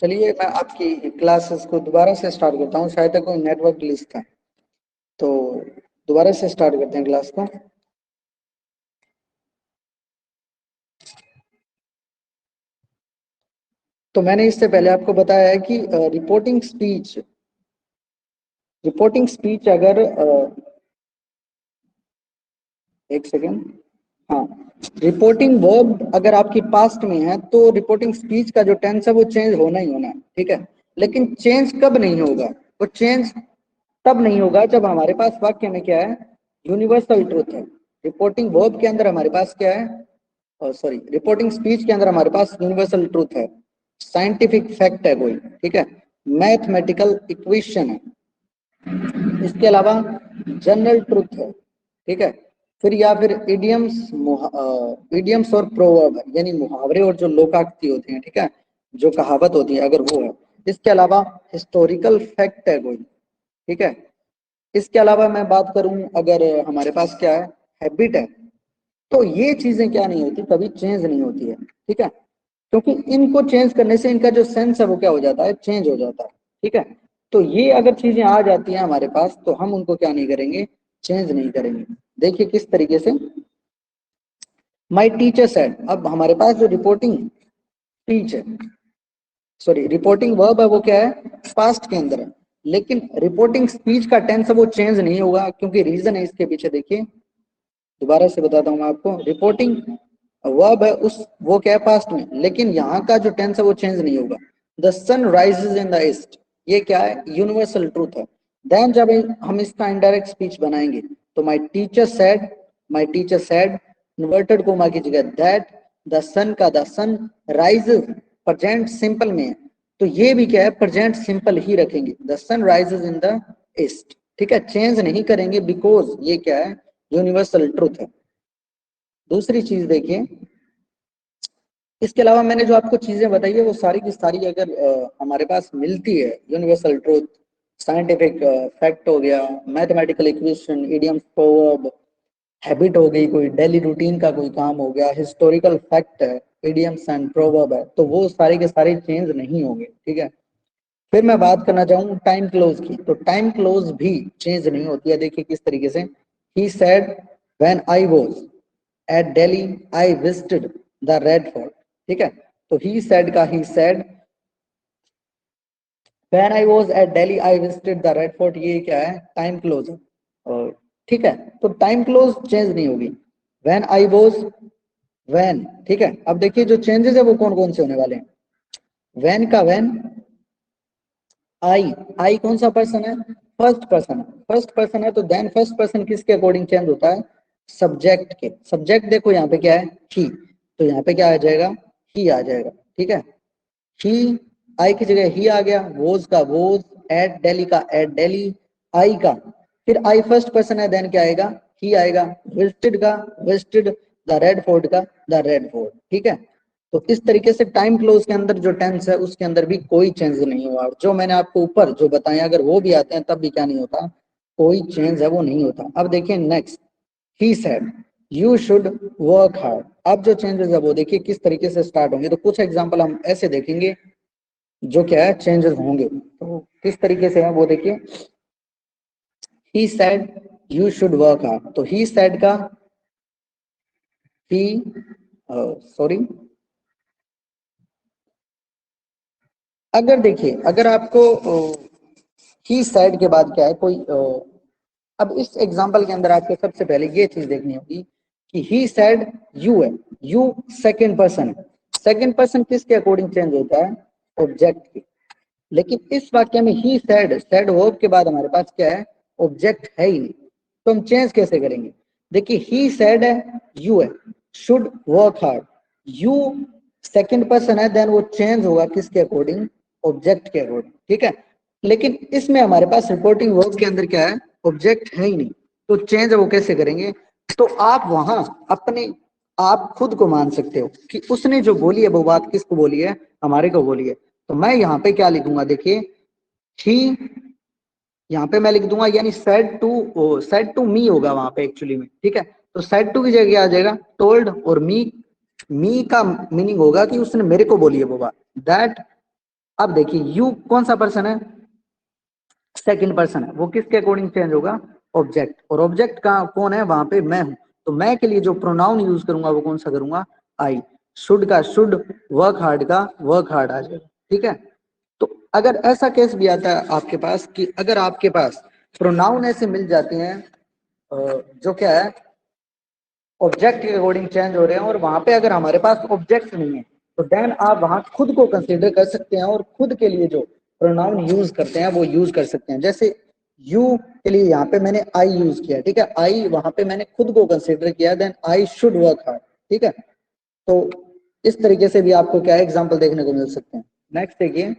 चलिए मैं आपकी क्लासेस को दोबारा से स्टार्ट करता हूँ, शायद तक कोई नेटवर्क ग्लिच था, तो दोबारा से स्टार्ट करते हैं क्लास को। तो मैंने इससे पहले आपको बताया है कि रिपोर्टिंग स्पीच अगर एक सेकेंड, हाँ, रिपोर्टिंग वर्ब अगर आपकी पास्ट में है तो रिपोर्टिंग स्पीच का जो टेंस है वो चेंज होना ही होना है, ठीक है। लेकिन चेंज कब नहीं होगा? वो चेंज तब नहीं होगा जब हमारे पास वाक्य में क्या है, यूनिवर्सल ट्रूथ है। रिपोर्टिंग वर्ब के अंदर हमारे पास क्या है, सॉरी, रिपोर्टिंग स्पीच के अंदर हमारे पास यूनिवर्सल ट्रूथ है, साइंटिफिक फैक्ट है कोई, ठीक है, मैथमेटिकल इक्वेशन है, इसके अलावा जनरल ट्रूथ है, ठीक है। फिर या फिर इडियम्स और प्रोवर्ब है, यानी मुहावरे और जो लोकाक्ति होते हैं, ठीक है, जो कहावत होती है अगर वो है। इसके अलावा हिस्टोरिकल फैक्ट है कोई, ठीक है। इसके अलावा मैं बात करूं अगर हमारे पास क्या है, हैबिट है, तो ये चीजें क्या नहीं होती, कभी चेंज नहीं होती है, ठीक है, क्योंकि इनको चेंज करने से इनका जो सेंस है वो क्या हो जाता है, चेंज हो जाता है, ठीक है। तो ये अगर चीजें आ जाती हैं हमारे पास तो हम उनको क्या नहीं करेंगे, चेंज नहीं करेंगे। देखिए किस तरीके से, माई टीचर सेड, अब हमारे पास जो रिपोर्टिंग स्पीच है, सॉरी रिपोर्टिंग वर्ब है, वो क्या है, पास्ट के अंदर है, लेकिन रिपोर्टिंग स्पीच का टेंस है वो चेंज नहीं होगा, क्योंकि रीजन है इसके पीछे। देखिए दोबारा से बताता हूँ मैं आपको, रिपोर्टिंग वर्ब है उस, वो क्या है, पास्ट में, लेकिन यहाँ का जो टेंस है वो चेंज नहीं होगा। The sun rises in the east, ये क्या है, यूनिवर्सल ट्रूथ है। देन जब हम इसका इनडायरेक्ट स्पीच बनाएंगे तो my teacher said inverted comma की जगह दैट द सन का the sun rises present simple में है, तो ये भी क्या है, प्रेजेंट सिंपल ही रखेंगे, the sun rises in the east, ठीक है, चेंज नहीं करेंगे, बिकॉज ये क्या है, यूनिवर्सल ट्रूथ है। दूसरी चीज देखिए, इसके अलावा मैंने जो आपको चीजें बताई है वो सारी की सारी अगर हमारे पास मिलती है, यूनिवर्सल ट्रूथ, साइंटिफिक फैक्ट हो गया, mathematical equation, idioms, proverb, habit हो गई, कोई डेली रूटीन का कोई काम हो गया, हिस्टोरिकल फैक्ट है, इडियम्स एंड प्रोवर्ब है, तो वो सारे के सारे चेंज नहीं होंगे, ठीक है। फिर मैं बात करना चाहूँ टाइम क्लोज की, तो टाइम क्लोज भी चेंज नहीं होती है। देखिए किस तरीके से, he said when I was at Delhi I visited the red fort, ठीक है। तो ही सेड का he said, when I was at Delhi I visited the red fort, ये क्या है, टाइम क्लोज है, और ठीक है, तो टाइम क्लोज चेंज नहीं होगी। व्हेन आई वाज, व्हेन, ठीक है। अब देखिए जो चेंजेस है वो कौन कौन से होने वाले हैं, व्हेन का व्हेन, आई कौन सा पर्सन है, फर्स्ट पर्सन है, फर्स्ट पर्सन है, तो देन फर्स्ट पर्सन किसके अकॉर्डिंग चेंज होता है, सब्जेक्ट के। सब्जेक्ट देखो यहाँ पे क्या है, ही, तो यहाँ पे क्या आ जाएगा, ही आ जाएगा, ठीक है। ही, आई की जगह ही आ गया, वोज का वोज, एट दिल्ली का एट दिल्ली, आई का, फिर आई फर्स्ट पर्सन है, देन क्या आएगा, ही आएगा, विजिटेड का विजिटेड, द रेड फोर्ट का द रेड फोर्ट, ठीक है। तो इस तरीके से टाइम क्लोज के अंदर जो टेंस है उसके अंदर भी कोई चेंज नहीं हुआ, और जो मैंने आपको ऊपर जो बताया अगर वो भी आते हैं तब भी क्या नहीं होता, कोई चेंज है वो नहीं होता। अब देखिए next, he said you should work hard, अब जो चेंजेस है वो देखिए किस तरीके से स्टार्ट होंगे, तो कुछ एग्जांपल हम ऐसे देखेंगे जो क्या है, चेंजेस होंगे, तो किस तरीके से है वो देखिए। He said you should work hard, तो ही सेड का ही, सॉरी, अगर देखिए अगर आपको ही सेड के बाद क्या है कोई अब इस एग्जांपल के अंदर आपको सबसे पहले ये चीज देखनी होगी कि ही सेड यू है, यू सेकंड पर्सन है, सेकंड पर्सन किसके अकॉर्डिंग चेंज होता है, ऑब्जेक्ट के। लेकिन इस वाक्य में ही सेड वर्ब के बाद हमारे पास क्या है, ऑब्जेक्ट है ही नहीं, तो हम चेंज कैसे करेंगे। देखिए ही सेड है, यू है, should work hard, you second person है, देन वो चेंज होगा किसके अकॉर्डिंग, ऑब्जेक्ट के अकॉर्डिंग, ठीक है। लेकिन इसमें हमारे पास रिपोर्टिंग वर्ब के अंदर क्या है, ऑब्जेक्ट है ही नहीं, तो चेंज वो कैसे करेंगे। तो आप वहां अपने आप खुद को मान सकते हो कि उसने जो बोली है वो बात किसको बोली है, हमारे को बोली है। तो मैं यहाँ पे क्या लिखूंगा, देखिए ही, यहाँ पे मैं लिख दूंगा, यानी सेड टू मी होगा वहां पे एक्चुअली में, ठीक है। तो सेड टू की जगह आ जाएगा टोल्ड, और मी का मीनिंग होगा कि उसने मेरे को बोली है वो बात, दैट अब देखिए यू कौन सा पर्सन है, सेकंड पर्सन है, वो किसके अकॉर्डिंग चेंज होगा, ऑब्जेक्ट, और ऑब्जेक्ट का कौन है वहां पे, मैं हूं, तो मैं के लिए जो प्रोनाउन यूज करूंगा वो कौन सा करूंगा, आई। शुड का शुड, वर्क हार्ड का वर्क हार्ड आ जाएगा, ठीक है। तो अगर ऐसा केस भी आता है आपके पास कि अगर आपके पास प्रोनाउन ऐसे मिल जाते हैं जो क्या है ऑब्जेक्ट के अकॉर्डिंग चेंज हो रहे हैं, और वहां पे अगर हमारे पास ऑब्जेक्ट नहीं है तो देन आप वहां खुद को कंसीडर कर सकते हैं और खुद के लिए जो प्रोनाउन यूज करते हैं वो यूज कर सकते हैं। जैसे यू के लिए यहाँ पे मैंने आई यूज किया, ठीक है, आई वहां पे मैंने खुद को कंसीडर किया, then I should work hard, ठीक है। तो इस तरीके से भी आपको क्या एग्जाम्पल देखने को मिल सकते हैं। नेक्स्ट देखिए,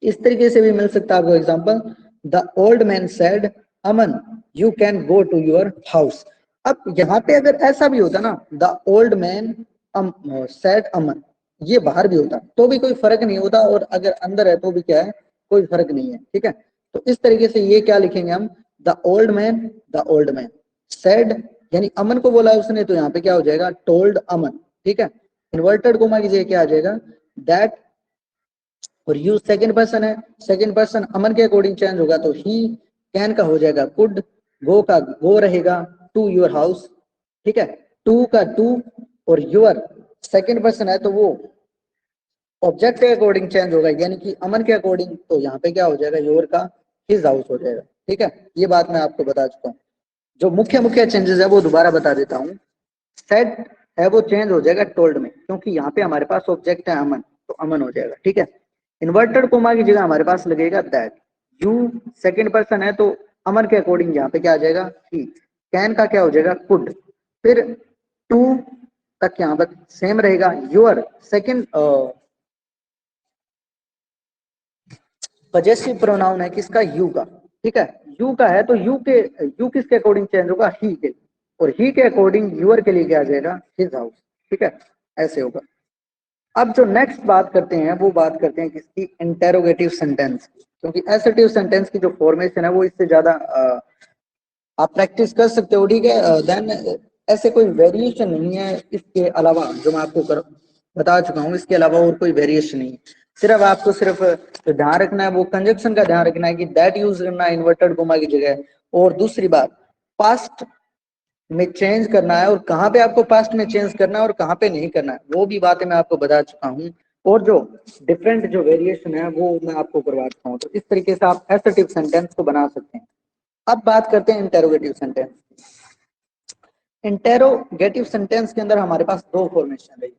इस तरीके से भी मिल सकता है आपको example, the old man said Aman you can go to your house. अब यहाँ पे अगर ऐसा भी होता ना, the old man said Aman, ये बाहर भी होता तो भी कोई फर्क नहीं होता, और अगर अंदर है तो भी क्या है, कोई फर्क नहीं है, ठीक है। तो इस तरीके से ये क्या लिखेंगे हम, द ओल्ड मैन सेड, यानी अमन को बोला उसने, तो यहाँ पे क्या हो जाएगा, टोल्ड अमन, ठीक है। इन्वर्टेड कोमा की जगह क्या आ जाएगा, दैट, और यू सेकंड पर्सन है, सेकंड पर्सन अमन के अकॉर्डिंग चेंज होगा तो ही, कैन का हो जाएगा कुड, गो का गो रहेगा, टू योर हाउस, ठीक है, टू का टू, और योर सेकंड पर्सन है तो वो ऑब्जेक्ट के अकॉर्डिंग चेंज होगा, यानी कि अमन के अकॉर्डिंग, तो यहाँ पे क्या हो जाएगा, योर का हिज हाउस हो जाएगा, ठीक है। ये बात मैं आपको बता चुका हूँ। जो मुख्य मुख्य चेंजेस है वो दोबारा बता देता हूँ। सेड है वो चेंज हो जाएगा टोल्ड में, क्योंकि यहाँ पे हमारे पास ऑब्जेक्ट है अमन, तो अमन हो जाएगा, ठीक है। इन्वर्टेड कोमा की जगह हमारे पास लगेगा दैट, यू सेकंड पर्सन है तो अमन के अकॉर्डिंग यहाँ पे क्या आ जाएगा, ही, कैन का क्या हो जाएगा, कुड, फिर टू तक यहाँ पर सेम रहेगा, योर सेकंड पजेसिव प्रोनाउन है किसका, यू का, ठीक है, यू का है तो यू किसके अकॉर्डिंग चेंज होगा, ही के, और ही के अकॉर्डिंग यूर के लिए क्या आ जाएगा, हिज हाउस, ठीक है, ऐसे होगा। अब जो नेक्स्ट बात करते हैं वो बात करते हैं किसकी, इंटेरोगेटिव सेंटेंस, क्योंकि एसर्टिव सेंटेंस की जो फॉर्मेशन है वो इससे ज्यादा आप प्रैक्टिस कर सकते हो, ठीक है। देन ऐसे कोई वेरिएशन नहीं है इसके अलावा, जो मैं आपको बता चुका हूँ, इसके अलावा और कोई वेरिएशन नहीं है। सिर्फ आपको सिर्फ जो ध्यान रखना है वो कंजक्शन का ध्यान रखना है कि दैट यूज करना है इन्वर्टेड कोमा की जगह, और दूसरी बात पास्ट में चेंज करना है, और कहाँ पे आपको पास्ट में चेंज करना है और कहाँ पे नहीं करना है वो भी बातें मैं आपको बता चुका हूँ, और जो डिफरेंट जो वेरिएशन है वो मैं आपको करवा चुका हूँ। तो इस तरीके से आप एसर्टिव सेंटेंस को बना सकते हैं। अब बात करते हैं इंटेरोगेटिव सेंटेंस। इंटेरोगेटिव सेंटेंस के अंदर हमारे पास दो फॉर्मेशन रही।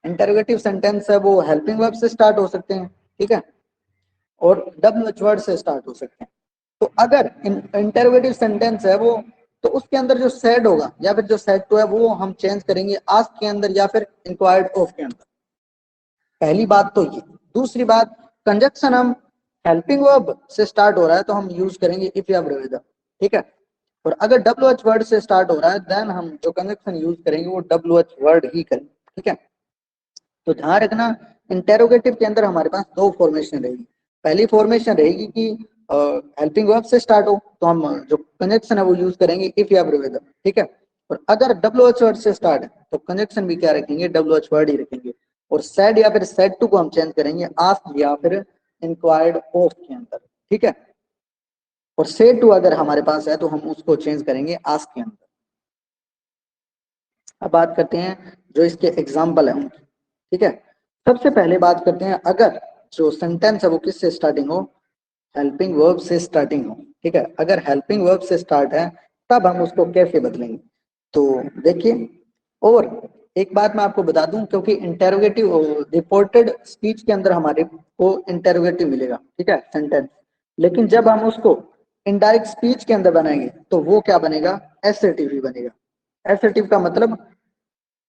इंटेरोगेटिव सेंटेंस है वो हेल्पिंग वर्ब से स्टार्ट हो सकते हैं, ठीक है, और डब्ल्यूएच वर्ड से स्टार्ट हो सकते हैं। तो अगर इंटेरोगेटिव सेंटेंस है वो, तो उसके अंदर जो सेड होगा या फिर जो सेड टू है वो हम चेंज करेंगे आस्क के अंदर या फिर इंक्वायर्ड ऑफ के अंदर। पहली बात तो ये। दूसरी बात, कंजक्शन हम हेल्पिंग वर्ब से स्टार्ट हो रहा है तो हम यूज करेंगे इफ या ब्रेविदा, ठीक है, और अगर डब्ल्यूएच वर्ड से स्टार्ट हो रहा है देन हम जो कंजक्शन यूज करेंगे वो डब्ल्यूएच वर्ड ही करेंगे, ठीक है। तो ध्यान रखना, इंटेरोगेटिव के अंदर हमारे पास दो फॉर्मेशन रहेगी। पहली फॉर्मेशन रहेगी कि हेल्पिंग वर्ब से स्टार्ट हो तो हम जो कंजक्शन है वो यूज करेंगे इफ या ब्रेविदा, ठीक है, और अगर डब्ल्यूएच वर्ड से स्टार्ट है तो कंजक्शन भी क्या रखेंगे, डब्ल्यूएच वर्ड ही रखेंगे, और सेड या फिर सेड टू को हम चेंज करेंगे आस्क या फिर इंक्वायर्ड ऑफ के अंदर, ठीक है, और सेड टू अगर हमारे पास है तो हम उसको चेंज करेंगे आस्क के अंदर। अब बात करते हैं जो इसके एग्जाम्पल है उनकी, ठीक है। सबसे पहले बात करते हैं अगर जो सेंटेंस है वो किससे स्टार्टिंग हो, हेल्पिंग वर्ब से स्टार्टिंग हो, ठीक है। अगर हेल्पिंग वर्ब से स्टार्ट है तब हम उसको कैसे बदलेंगे, तो देखिए, और एक बात मैं आपको बता दूं, क्योंकि इंटेरोगेटिव रिपोर्टेड स्पीच के अंदर हमारे को इंटेरोगेटिव मिलेगा, ठीक है, सेंटेंस, लेकिन जब हम उसको इनडायरेक्ट स्पीच के अंदर बनाएंगे तो वो क्या बनेगा, एसर्टिव ही बनेगा। एसर्टिव का मतलब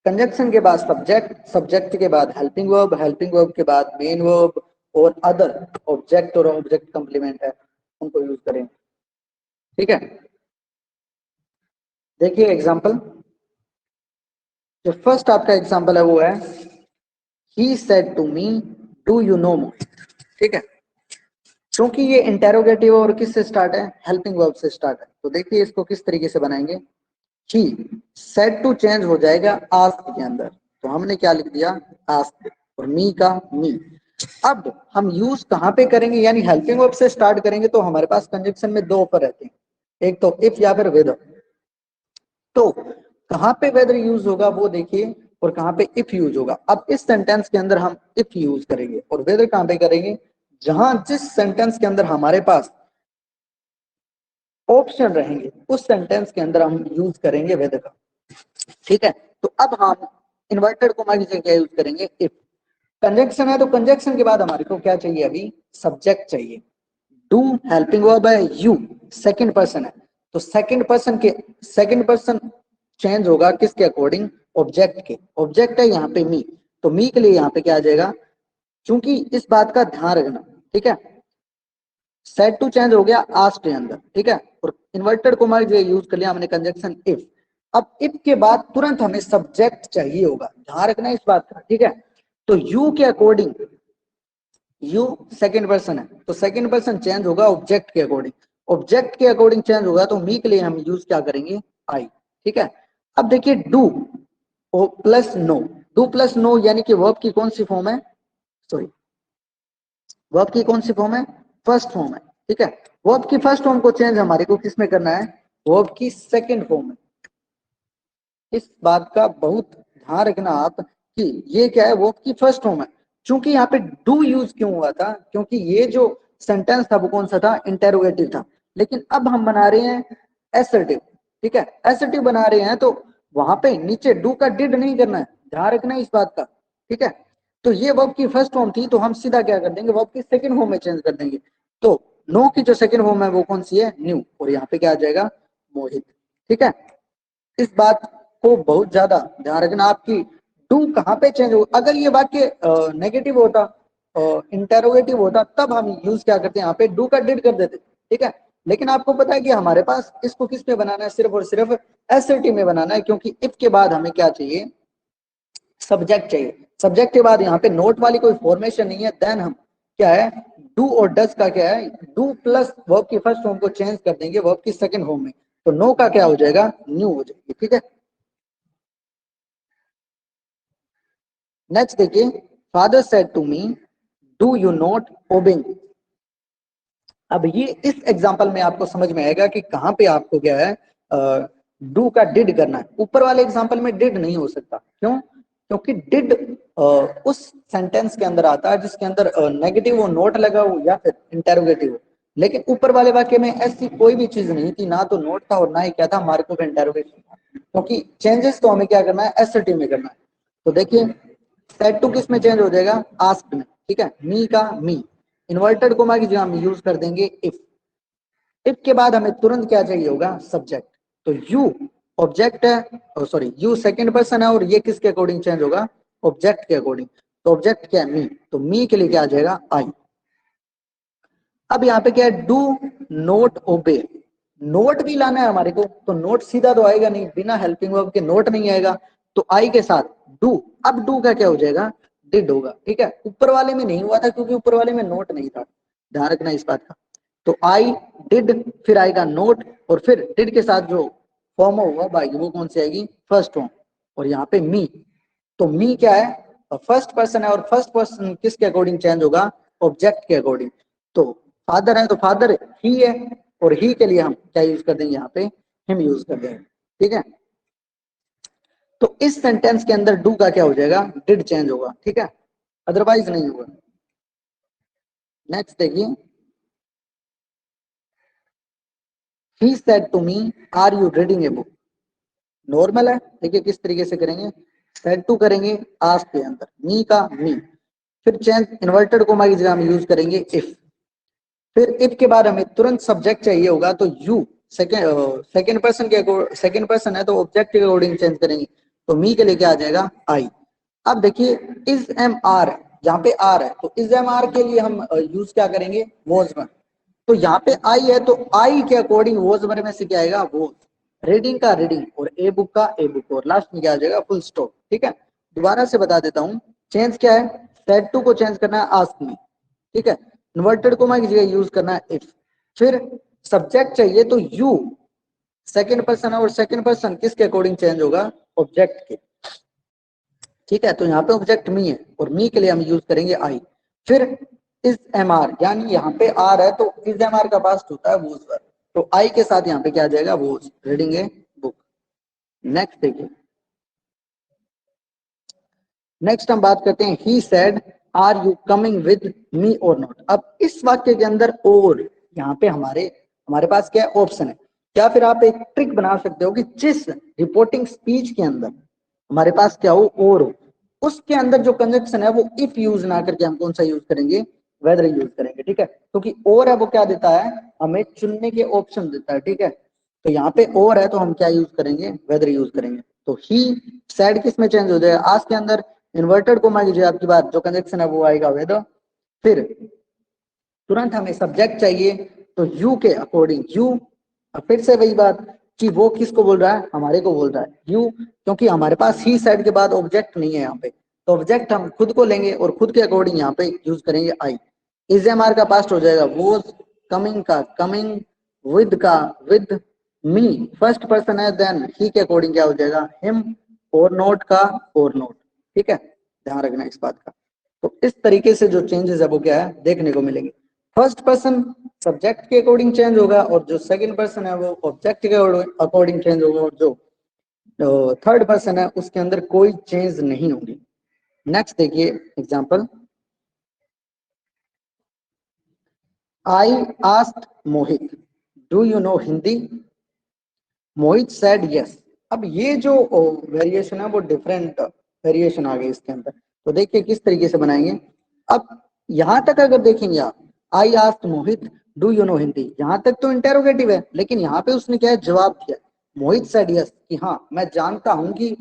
कंजक्शन के बाद सब्जेक्ट, सब्जेक्ट के बाद हेल्पिंग वर्ब, हेल्पिंग वर्ब के बाद मेन वर्ब, और अदर ऑब्जेक्ट और ऑब्जेक्ट कंप्लीमेंट है उनको यूज करें, ठीक है। देखिए एग्जांपल, जो फर्स्ट आपका एग्जांपल है वो है he said to me do you know more, ठीक है। क्योंकि ये इंटेरोगेटिव और किससे स्टार्ट है, हेल्पिंग वर्ब से स्टार्ट है, तो देखिए इसको किस तरीके से बनाएंगे, ही सेड टू चेंज हो जाएगा आस्क के अंदर, तो हमने क्या लिख दिया, आस्क, और मी का मी, अब हम यूज कहाँ पे करेंगे, यानी हेल्पिंग वर्ब से स्टार्ट करेंगे तो हमारे पास कंजक्शन में दो ऑफर रहते हैं, एक तो इफ या फिर वेदर। तो कहाँ पे वेदर यूज होगा वो देखिए, और कहाँ पे इफ यूज होगा। अब इस सेंटेंस के अंदर हम इफ यूज करेंगे और वेदर कहाँ पे करेंगे, जहां जिस सेंटेंस के अंदर हमारे पास ऑप्शन रहेंगे उस सेंटेंस के अंदर हम यूज करेंगे वेदर का। ठीक है, तो अब हम इन्वर्टेड कोमा की जगह यूज करेंगे इफ। कंजक्शन है तो कंजक्शन के बाद हमारे को क्या चाहिए, अभी सब्जेक्ट चाहिए। डू हेल्पिंग वर्ब है, यू सेकंड पर्सन है, तो सेकंड पर्सन चेंज होगा किसके अकॉर्डिंग, ऑब्जेक्ट के। ऑब्जेक्ट है यहाँ पे मी, तो मी के लिए यहाँ पे क्या आ जाएगा, क्योंकि इस बात का ध्यान रखना, ठीक है, सेट टू चेंज हो गया आस्क्ड के अंदर, ठीक है, और इन्वर्टेड कोमा जो यूज कर लिया हमने कंजक्शन इफ। अब इफ के बाद तुरंत हमें सब्जेक्ट चाहिए होगा, ध्यान रखना इस बात का, ठीक है। तो यू के अकॉर्डिंग, यू सेकंड पर्सन है तो सेकंड पर्सन चेंज होगा ऑब्जेक्ट के अकॉर्डिंग, ऑब्जेक्ट के अकॉर्डिंग चेंज होगा, तो मी के लिए हम यूज क्या करेंगे, आई। ठीक है, अब देखिए do plus no, do plus no यानी कि वर्ब की कौन सी फॉर्म है, सॉरी वर्ब की कौन सी फॉर्म है, फर्स्ट फॉर्म है। ठीक है, वर्ब की फर्स्ट फॉर्म को चेंज हमारे को किस में करना है, वर्ब की सेकंड फॉर्म में। इस बात का बहुत ध्यान रखना आप कि ये क्या है, वर्ब की फर्स्ट फॉर्म है। चूंकि यहाँ पे डू यूज क्यों हुआ था, क्योंकि ये जो सेंटेंस था वो कौन सा था, इंटेरोगेटिव था, लेकिन अब हम बना रहे हैं एसर्टिव। ठीक है, एसर्टिव बना रहे हैं तो वहां पे नीचे डू का डिड नहीं करना है, ध्यान रखना है इस बात का। ठीक है, तो ये वर्ब की फर्स्ट फॉर्म थी तो हम सीधा क्या कर देंगे, वर्ब की सेकंड फॉर्म में चेंज कर देंगे। तो नो की जो सेकंड फॉर्म है वो कौन सी है, न्यू, और यहाँ पे क्या आ जाएगा, मोहित। ठीक है, इस बात को बहुत ज्यादा ध्यान रखना आपकी, डू कहाँ पे चेंज हो। अगर ये वाक्य नेगेटिव होता, इंटेरोगेटिव होता, तब हम यूज क्या करते हैं, यहाँ पे डू का डिड कर देते। ठीक है, लेकिन आपको पता है कि हमारे पास इसको किस में बनाना है, सिर्फ और सिर्फ एसर्टिव में बनाना है, क्योंकि इफ के बाद हमें क्या चाहिए, सब्जेक्ट चाहिए। सब्जेक्ट के बाद यहाँ पे नोट वाली कोई फॉर्मेशन नहीं है, देन हम क्या है, डू और डज का क्या है, डू प्लस वर्ब की फर्स्ट फॉर्म को चेंज कर देंगे वर्ब की सेकंड फॉर्म में, तो नो का क्या हो जाएगा, न्यू हो जाएगी। ठीक है, नेक्स्ट देखिए, father said to me do you not obey. अब ये इस एग्जांपल में आपको समझ में आएगा कि कहां पे आपको क्या है, डू का डिड करना है। ऊपर वाले एग्जांपल में डिड नहीं हो सकता, क्यों, क्योंकि डिड उस सेंटेंस के अंदर आता है जिसके अंदर नेगेटिव हो, नोट लगा हो या फिर इंटेरोगेटिव हो। लेकिन ऊपर वाले वाक्य में ऐसी कोई भी चीज नहीं थी, ना तो नोट था और ना ही क्या था, मार्क ऑफ इंटेरोगेशन था, क्योंकि चेंजेस तो हमें क्या करना है, एसर्टिव में करना है। तो देखिए, सेड टू किस में चेंज हो जाएगा, आस्क्ड में। ठीक है, मी का मी, इन्वर्टेड कोमा की जगह हम यूज कर देंगे इफ। इफ के बाद हमें तुरंत क्या चाहिए होगा, सब्जेक्ट। तो यू ऑब्जेक्ट है, सॉरी यू सेकंड पर्सन है, और ये किसके अकॉर्डिंग चेंज होगा, ऑब्जेक्ट के अकॉर्डिंग। तो ऑब्जेक्ट क्या है, मी, तो मी के लिए क्या आ जाएगा, आई। अब यहाँ पे क्या है, डू नोट ओबे, नोट भी लाना है हमारे को, तो नोट सीधा तो आएगा नहीं, बिना हेल्पिंग वर्ब के नोट नहीं आएगा, तो आई के साथ डू। अब डू का क्या हो जाएगा, डिड होगा। ठीक है, ऊपर वाले में नहीं हुआ था क्योंकि ऊपर वाले में नोट नहीं था, ध्यान रखना इस बात का। तो आई डिड, फिर आएगा नोट, और फिर डिड के साथ जो फॉर्म होगा भाई वो कौन सी आएगी, फर्स्ट फॉर्म, और यहाँ पे मी। तो मी क्या है, फर्स्ट पर्सन है, और फर्स्ट पर्सन किसके अकॉर्डिंग चेंज होगा, ऑब्जेक्ट के अकॉर्डिंग। तो फादर है तो फादर ही है, और ही के लिए हम क्या यूज कर देंगे, यहाँ पे हिम यूज कर देंगे। ठीक है, तो इस सेंटेंस के अंदर डू का क्या हो जाएगा, डिड चेंज होगा। ठीक है, अदरवाइज नहीं होगा। नेक्स्ट देखिए, he said to me are you reading a book. Normal है, देखिए किस तरीके से करेंगे, सेड टू करेंगे आस्क के अंदर, मी का मी, फिर चेंज इन्वर्टेड कोमा की जगह हम यूज करेंगे इफ। फिर इफ के बाद हमें तुरंत सब्जेक्ट चाहिए होगा, तो यू सेकेंड पर्सन के, सेकेंड पर्सन है तो ऑब्जेक्ट के अकॉर्डिंग चेंज करेंगे, तो मी के लिए क्या आ जाएगा, आई। अब देखिए, इज एम आर, जहाँ पे आर है तो इज एम आर के लिए हम यूज क्या करेंगे, वॉज वन। तो यहाँ पे आई है तो आई के अकॉर्डिंग वॉज वन में से क्या आएगा, वॉज। रीडिंग का रीडिंग, और ए बुक का ए बुक, और लास्ट में क्या आ जाएगा, फुल स्टॉप। ठीक है, दोबारा से बता देता हूँ, चेंज क्या है, सेड टू को चेंज करना है आस्क में। ठीक है, इन्वर्टेड कोमा की जगह यूज करना है इफ। फिर सब्जेक्ट चाहिए तो यू सेकंड पर्सन है, और सेकंड पर्सन किसके अकॉर्डिंग चेंज होगा, ऑब्जेक्ट के। ठीक है, तो यहाँ पे ऑब्जेक्ट मी है, और मी के लिए हम यूज करेंगे आई। फिर इज एम आर, यानी यहाँ पे आर है तो इज एम आर का पास्ट होता है वोज वर्ब, तो आई के साथ यहाँ पे क्या आ जाएगा, was reading a book. Next देखिए, नेक्स्ट हम बात करते हैं he said are you coming with me or not. अब इस वाक्य के अंदर और यहाँ पे हमारे हमारे पास क्या ऑप्शन है, क्या फिर आप एक ट्रिक बना सकते हो कि जिस रिपोर्टिंग स्पीच के अंदर हमारे पास क्या हो और हो, उसके अंदर जो कंजक्शन है वो इफ यूज ना करके हम कौन सा यूज करेंगे, वेदर यूज करेंगे। ठीक है, क्योंकि और है वो क्या देता है, हमें चुनने के ऑप्शन देता है। ठीक है, तो यहाँ पे और है तो हम क्या यूज करेंगे, वेदर यूज करेंगे। तो ही सैड किस में चेंज हो जाएगा, आज के अंदर इन्वर्टेड कोमा कीजिए आपकी बात, जो कंजक्शन है वो आएगा वेदर। फिर तुरंत हमें सब्जेक्ट चाहिए, तो यू के अकॉर्डिंग यू, फिर से वही बात कि वो किसको बोल रहा है, हमारे को बोल रहा है यू, क्योंकि हमारे पास ही साइड के बाद ऑब्जेक्ट नहीं है यहाँ पे, तो ऑब्जेक्ट हम खुद को लेंगे और खुद के अकॉर्डिंग यहाँ पे यूज करेंगे आई। इज एम आर का पास्ट हो जाएगा वोज, कमिंग का कमिंग, विद का विद, मी फर्स्ट पर्सन है देन ही के अकॉर्डिंग क्या हो जाएगा हिम, और नोट का और नोट। ठीक है, ध्यान रखना इस बात का। तो इस तरीके से जो चेंजेस है वो क्या है देखने को मिलेंगे। फर्स्ट पर्सन सब्जेक्ट के अकॉर्डिंग चेंज होगा और जो सेकंड पर्सन है वो ऑब्जेक्ट के अकॉर्डिंग चेंज होगा, और जो थर्ड पर्सन है उसके अंदर कोई चेंज नहीं होगी। नेक्स्ट देखिए example, I asked Mohit do you no Hindi, Mohit said yes. अब ये जो वेरिएशन है वो डिफरेंट वेरिएशन आ गई इसके अंदर, तो देखिए किस तरीके से बनाएंगे। अब यहां तक अगर देखेंगे आप, I asked Mohit do you no Hindi, यहां तक तो इंटेरोगेटिव है, लेकिन यहाँ पे उसने क्या है जवाब दिया, मोहित सेड यस कि हाँ मैं जानता हूं कि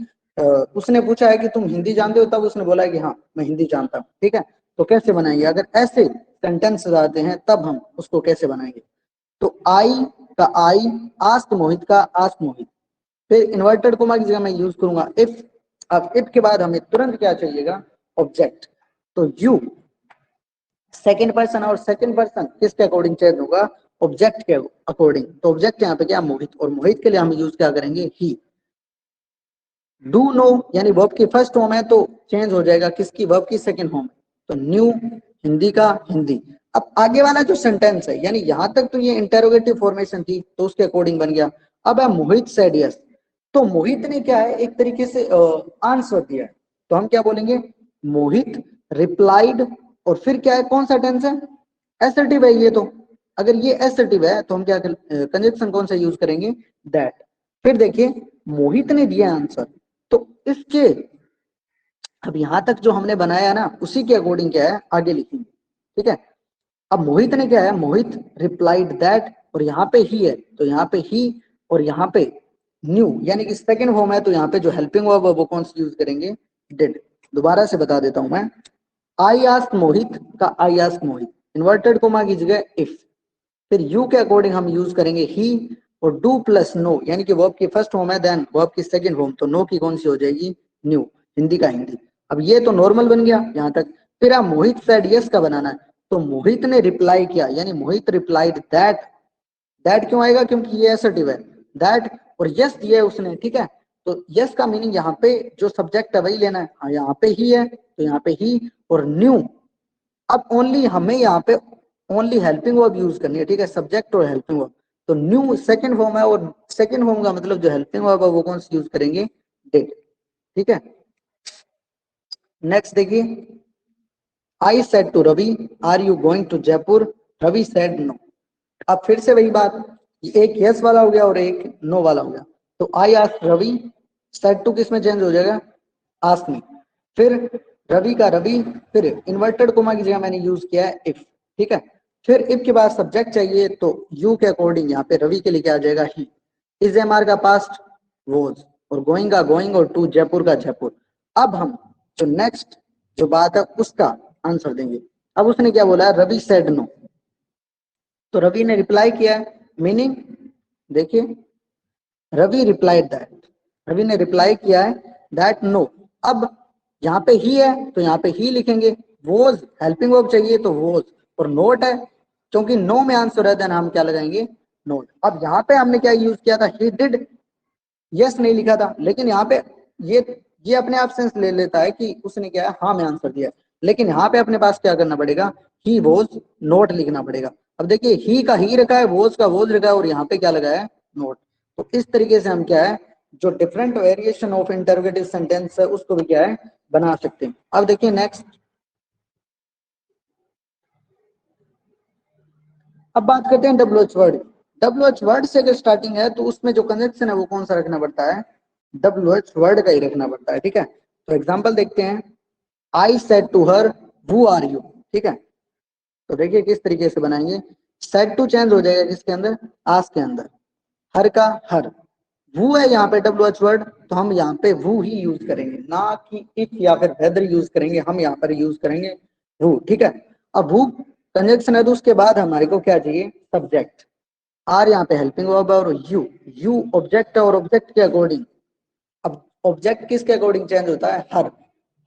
उसने पूछा है कि तुम हिंदी जानते हो, तब उसने बोला है कि हाँ मैं हिंदी जानता हूँ। ठीक है, तो कैसे बनाएंगे, अगर ऐसे सेंटेंस आते हैं तब हम उसको कैसे बनाएंगे। तो आई का आई, आस्क मोहित का आस्क मोहित, फिर इन्वर्टेड कोमा की जगह मैं यूज करूंगा इफ। अब इफ के बाद हमें तुरंत क्या चाहिएगा, ऑब्जेक्ट। तो यू सेकंड पर्सन, और सेकंड पर्सन किसके अकॉर्डिंग चेंज होगा, ऑब्जेक्ट के अकॉर्डिंग। तो ऑब्जेक्ट यहाँ पे क्या मोहित, और मोहित के लिए हम यूज क्या करेंगे ही। डू नो यानी वर्ब की फर्स्ट फॉर्म है तो चेंज हो जाएगा किसकी, वर्ब की सेकंड फॉर्म, तो न्यू हिंदी का हिंदी। अब आगे वाला जो सेंटेंस है, यानी यहां तक तो ये इंटेरोगेटिव फॉर्मेशन थी तो उसके अकॉर्डिंग बन गया। अब है मोहित सेड यस, तो मोहित ने क्या है एक तरीके से आंसर दिया है, तो हम क्या बोलेंगे, मोहित रिप्लाइड, और फिर क्या है कौन सा टेंस है, एसर्टिव है ये तो। अगर ये एसर्टिव है तो हम क्या कंजक्शन कौन सा यूज करेंगे, दैट। फिर देखिए मोहित ने दिया आंसर, तो इसके अब यहां तक जो हमने बनाया ना उसी के अकॉर्डिंग क्या है आगे लिखेंगे। ठीक है, अब मोहित ने क्या है, मोहित रिप्लाइड दैट, और यहाँ पे ही है तो यहाँ पे ही, और यहाँ पे न्यू यानी कि सेकंड फॉर्म है तो यहाँ पे जो हेल्पिंग वर्ब है वो कौन सी यूज करेंगे, डिड। दोबारा से बता देता हूं मैं, आई आस्क मोहित का I ask Mohit, inverted comma की जगह इफ, फिर यू के अकॉर्डिंग हम यूज करेंगे ही, और डू प्लस नो यानी कि वर्ब की फर्स्ट फॉर्म है देन वर्ब की सेकंड फॉर्म, तो नो की कौन सी हो जाएगी, न्यू हिंदी का हिंदी। अब ये तो नॉर्मल बन गया यहाँ तक। फिर आप मोहित सेड यस का बनाना है, तो मोहित ने रिप्लाई किया यानी मोहित रिप्लाइड दैट। दैट क्यों आएगा, क्योंकि ये एसर्टिव है दैट, और यस दिया है उसने। ठीक है, तो यस का मीनिंग यहाँ पे जो सब्जेक्ट है वही लेना है, हाँ यहाँ पे ही है तो यहाँ पे ही, और न्यू। अब ओनली हमें यहाँ पे ओनली हेल्पिंग वर्ब यूज करनी है। ठीक है, सब्जेक्ट और हेल्पिंग वर्ब, तो न्यू सेकंड फॉर्म है, और सेकंड फॉर्म का मतलब जो हेल्पिंग वर्ब है वो कौन सी यूज करेंगे, डिड। ठीक है, नेक्स्ट देखिए, I said to Ravi are you going to Jaipur, Ravi said no. अब फिर से वही बात, एक यस वाला हो गया और एक नो वाला हो गया। तो I ask Ravi, said to किस में चेंज हो जाएगा, आस्क मी। फिर रवि का रवि, फिर इन्वर्टेड कोमा की जगह मैंने यूज किया है इफ। ठीक है, फिर इफ के बाद सब्जेक्ट चाहिए तो यू के अकॉर्डिंग यहाँ पे रवि के लिए क्या आ जाएगा, ही। इज एम आर का पास्ट वोज, और गोइंग का गोइंग, और टू जयपुर का जयपुर। अब हम जो नेक्स्ट जो बात है उसका आंसर देंगे। अब उसने क्या बोला है, रवि सेड नो, तो रवि ने रिप्लाई किया है, मीनिंग देखिए रवि रिप्लाइड दैट, रवि ने रिप्लाई किया है दैट नो। अब यहाँ पे ही है तो यहाँ पे ही लिखेंगे, वोज हेल्पिंग वर्ब चाहिए तो वोज, और नोट है क्योंकि नो में आंसर है देन हम क्या लगाएंगे, नोट। अब यहाँ पे हमने क्या यूज किया था, ही डिड, यस नहीं लिखा था, लेकिन यहाँ पे ये ये अपने आप सेंस ले लेता है कि उसने क्या है हाँ में आंसर दिया। लेकिन यहाँ पे अपने पास क्या करना पड़ेगा, ही वॉज नोट लिखना पड़ेगा। अब देखिए ही का ही रखा है, वॉज का वॉज रखा है, और यहाँ पे क्या लगा है, नोट। तो इस तरीके से हम क्या है, जो different variation of interrogative sentence है उसको भी क्या है, बना सकते हैं। अब देखिए नेक्स्ट, अब बात करते हैं डब्ल्यूएच वर्ड। डब्ल्यूएच वर्ड से अगर स्टार्टिंग है तो उसमें जो कंजक्शन है वो कौन सा रखना पड़ता है, डब्ल्यूएच वर्ड का ही रखना पड़ता है, ठीक है। तो एग्जांपल देखते हैं, I said to her who are you, ठीक है। तो देखिए किस तरीके से बनाएंगे, सेड टू चेंज हो जाएगा किसके अंदर, आस्क के अंदर, हर का हर, वो है यहाँ पे डब्ल्यूएच वर्ड, तो हम यहाँ पे वो ही यूज करेंगे, ना कि इफ या फिर वेदर यूज करेंगे, हम यहाँ पर यूज करेंगे वो, ठीक है। अब वो कंजक्शन है तो उसके बाद हमारे को क्या चाहिए, सब्जेक्ट। आर यहाँ पे हेल्पिंग वर्ब है, और यू ऑब्जेक्ट है, और ऑब्जेक्ट के अकॉर्डिंग, अब ऑब्जेक्ट किसके अकॉर्डिंग चेंज होता है,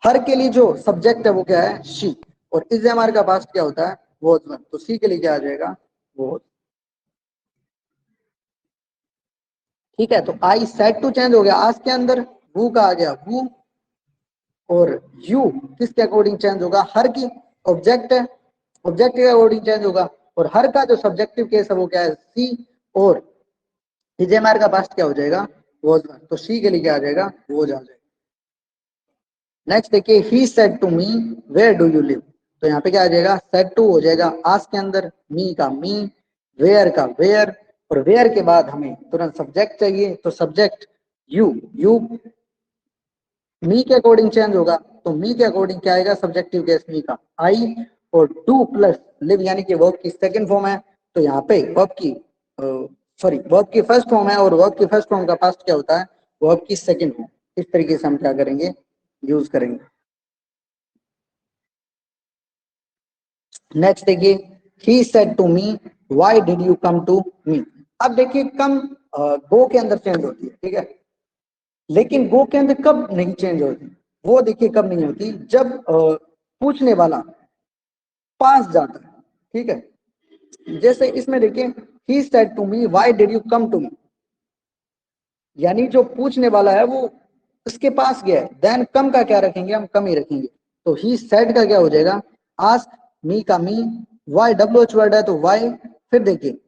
हर के लिए जो सब्जेक्ट है वो क्या है, शी, और इज एम आर का पास्ट क्या होता है, वॉज वन, तो सी के लिए क्या आ जाएगा, वॉज, ठीक है। तो आई सेड टू चेंज हो गया आज के अंदर, वू का आ गया वू, और यू किसके अकॉर्डिंग चेंज होगा, हर की, ऑब्जेक्ट है, ऑब्जेक्ट के अकॉर्डिंग चेंज होगा, और हर का जो सब्जेक्टिव केस है वो क्या है, सी, और हिजेमार का पास्ट क्या हो जाएगा, वॉज वन, तो सी के लिए क्या आ जाएगा, वॉज आ जाएगा। नेक्स्ट देखिए, he said to me where do you live, तो यहाँ पे क्या आ जाएगा, सेड टू हो जाएगा आज के अंदर, मी का मी, वेयर का वेयर, और वेयर के बाद हमें तुरंत सब्जेक्ट चाहिए, तो सब्जेक्ट यू मी के अकॉर्डिंग चेंज होगा, तो मी के अकॉर्डिंग क्या आएगा, सब्जेक्टिव केस मी का आई, और टू प्लस लिव यानी कि वर्ब की सेकंड फॉर्म है, तो यहाँ पे वर्ब की वर्ब की फर्स्ट फॉर्म है, और वर्ब की फर्स्ट फॉर्म का पास्ट क्या होता है, वर्ब की सेकंड फॉर्म। इस तरीके से हम क्या करेंगे, यूज करेंगे। नेक्स्ट देखिए, he said to me why did you come to me. अब देखिए कम गो के अंदर चेंज होती है, ठीक है, लेकिन गो के अंदर कब नहीं चेंज होती, वो देखिए कब नहीं होती, जब पूछने वाला पास जाता है, ठीक है। जैसे इसमें देखिए, he said to me why did you come to me, यानी जो पूछने वाला है वो उसके पास गया है, देन कम का क्या रखेंगे, हम कम ही रखेंगे, तो ही सेड का क्या हो जाएगा, आस्क, मी का me, why W H word है तो वाई, फिर देखिए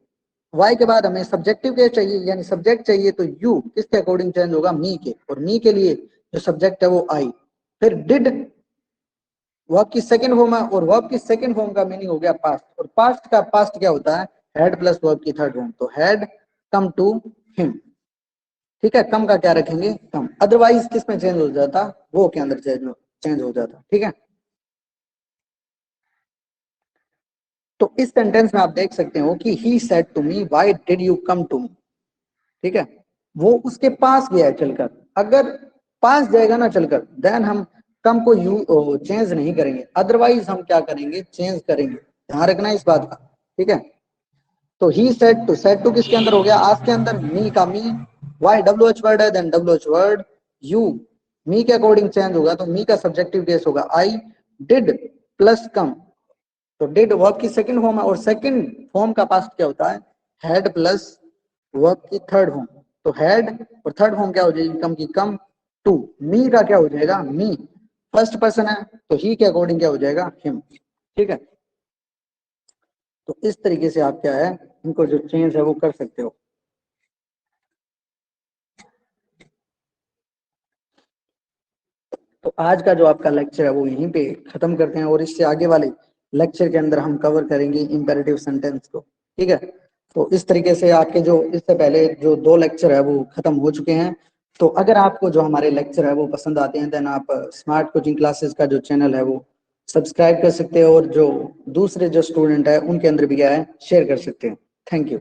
वाई के बाद हमें सब्जेक्टिव के चाहिए, यानी सब्जेक्ट चाहिए, तो यू किसके अकॉर्डिंग चेंज होगा, मी के, और मी के लिए जो सब्जेक्ट है वो आई, फिर डिड वर्ब की सेकंड फॉर्म है, और वर्ब की सेकंड फॉर्म का मीनिंग हो गया पास्ट, और पास्ट का पास्ट क्या होता है, हैड प्लस वर्ब की थर्ड फॉर्म, तो हैड कम टू हिम, ठीक है। कम का क्या रखेंगे, कम, अदरवाइज किस में चेंज हो जाता, वो के अंदर चेंज हो जाता, ठीक है। तो इस सेंटेंस में आप देख सकते हो कि he said to me why did you come to me, ठीक है, वो उसके पास गया है चलकर, अगर पास जाएगा ना चलकर, देन हम कम को यू चेंज नहीं करेंगे, अदरवाइज हम क्या करेंगे, चेंज करेंगे, ध्यान रखना इस बात का, ठीक है। तो ही सेड टू किसके अंदर हो गया, आज के अंदर, मी का me, why W H word है, then W H word, you me के अकॉर्डिंग चेंज होगा, तो मी का सब्जेक्टिव केस होगा आई, डिड प्लस कम, तो डिड वर्ब की सेकंड फॉर्म है, और सेकंड फॉर्म का पास्ट क्या होता है, हैड प्लस वर्ब की थर्ड फॉर्म, तो हैड और थर्ड फॉर्म क्या हो जाएगी, कम की कम, टू, मी का क्या हो जाएगा, मी फर्स्ट पर्सन है, तो ही के अकॉर्डिंग क्या हो जाएगा, हिम, ठीक है। तो इस तरीके से आप क्या है, इनको जो चेंज है वो कर सकते हो। तो आज का जो आपका लेक्चर है वो यहीं पे खत्म करते हैं, और इससे आगे वाले लेक्चर के अंदर हम कवर करेंगे इंपेरेटिव सेंटेंस को, ठीक है। तो इस तरीके से आपके जो इससे पहले जो दो लेक्चर है वो खत्म हो चुके हैं। तो अगर आपको जो हमारे लेक्चर है वो पसंद आते हैं, देन आप स्मार्ट कोचिंग क्लासेस का जो चैनल है वो सब्सक्राइब कर सकते हैं, और जो दूसरे जो स्टूडेंट है उनके अंदर भी क्या है, शेयर कर सकते हैं। Thank you.